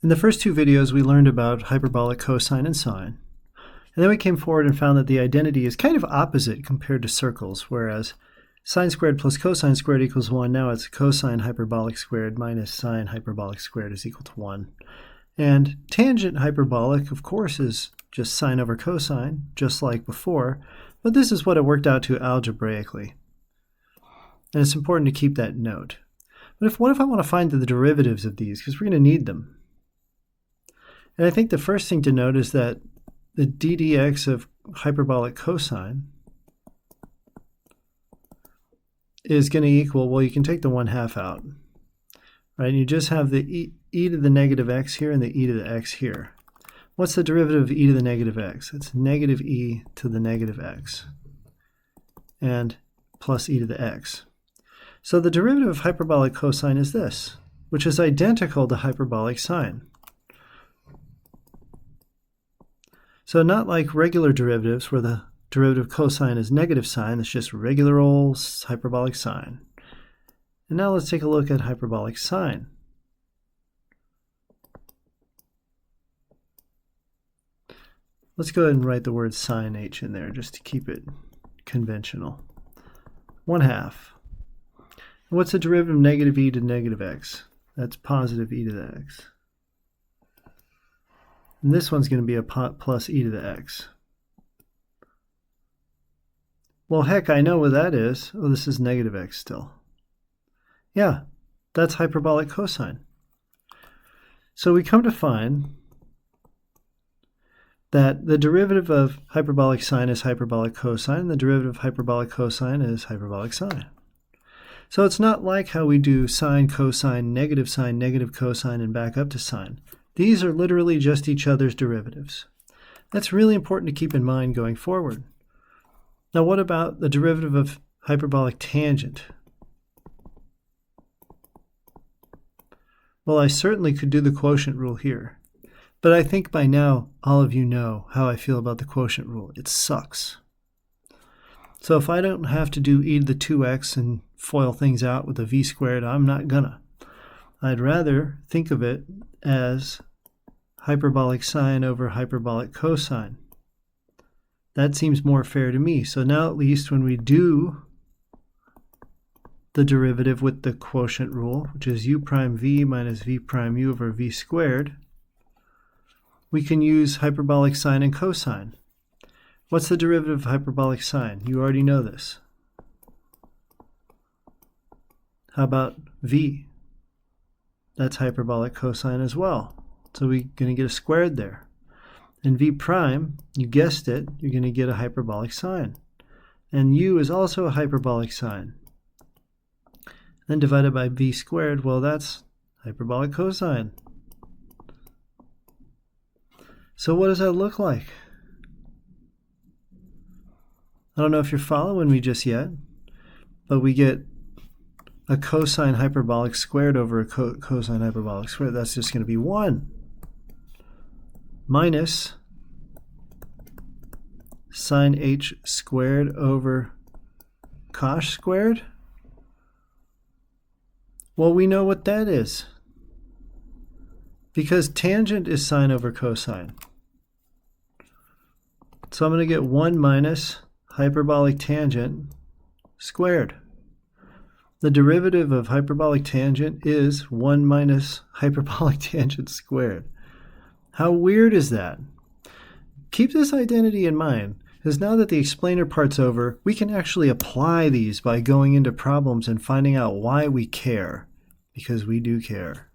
In the first two videos, we learned about hyperbolic cosine and sine. And then we came forward and found that the identity is kind of opposite compared to circles, whereas sine squared plus cosine squared equals 1. Now it's cosine hyperbolic squared minus sine hyperbolic squared is equal to 1. And tangent hyperbolic, of course, is just sine over cosine, just like before, but this is what it worked out to algebraically. And it's important to keep that note. But what if I want to find the derivatives of these, because we're going to need them. And I think the first thing to note is that the ddx of hyperbolic cosine is going to equal, well, you can take the 1/2 out, right? And you just have the e to the negative x here and the e to the x here. What's the derivative of e to the negative x? It's negative e to the negative x and plus e to the x. So the derivative of hyperbolic cosine is this, which is identical to hyperbolic sine. So not like regular derivatives where the derivative of cosine is negative sine, it's just regular old hyperbolic sine. And now let's take a look at hyperbolic sine. Let's go ahead and write the word sine h in there just to keep it conventional. 1/2. What's the derivative of negative e to negative x? That's positive e to the x. And this one's going to be a plus e to the x. Well, heck, I know what that is. Oh, this is negative x still. Yeah, that's hyperbolic cosine. So we come to find that the derivative of hyperbolic sine is hyperbolic cosine, and the derivative of hyperbolic cosine is hyperbolic sine. So it's not like how we do sine, cosine, negative cosine, and back up to sine. These are literally just each other's derivatives. That's really important to keep in mind going forward. Now what about the derivative of hyperbolic tangent? Well, I certainly could do the quotient rule here, but I think by now all of you know how I feel about the quotient rule. It sucks. So if I don't have to do e to the 2x and FOIL things out with a v squared, I'm not gonna. I'd rather think of it as hyperbolic sine over hyperbolic cosine. That seems more fair to me. So now at least when we do the derivative with the quotient rule, which is u prime v minus v prime u over v squared, we can use hyperbolic sine and cosine. What's the derivative of hyperbolic sine? You already know this. How about v? That's hyperbolic cosine as well. So we're going to get a squared there. And v prime, you guessed it, you're going to get a hyperbolic sine. And u is also a hyperbolic sine. Then divided by v squared, well, that's hyperbolic cosine. So what does that look like? I don't know if you're following me just yet, but we get a cosine hyperbolic squared over a cosine hyperbolic squared. That's just going to be 1 minus sine h squared over cosh squared. Well, we know what that is because tangent is sine over cosine. So I'm going to get 1 minus hyperbolic tangent squared. The derivative of hyperbolic tangent is 1 minus hyperbolic tangent squared. How weird is that? Keep this identity in mind, because now that the explainer part's over, we can actually apply these by going into problems and finding out why we care, because we do care.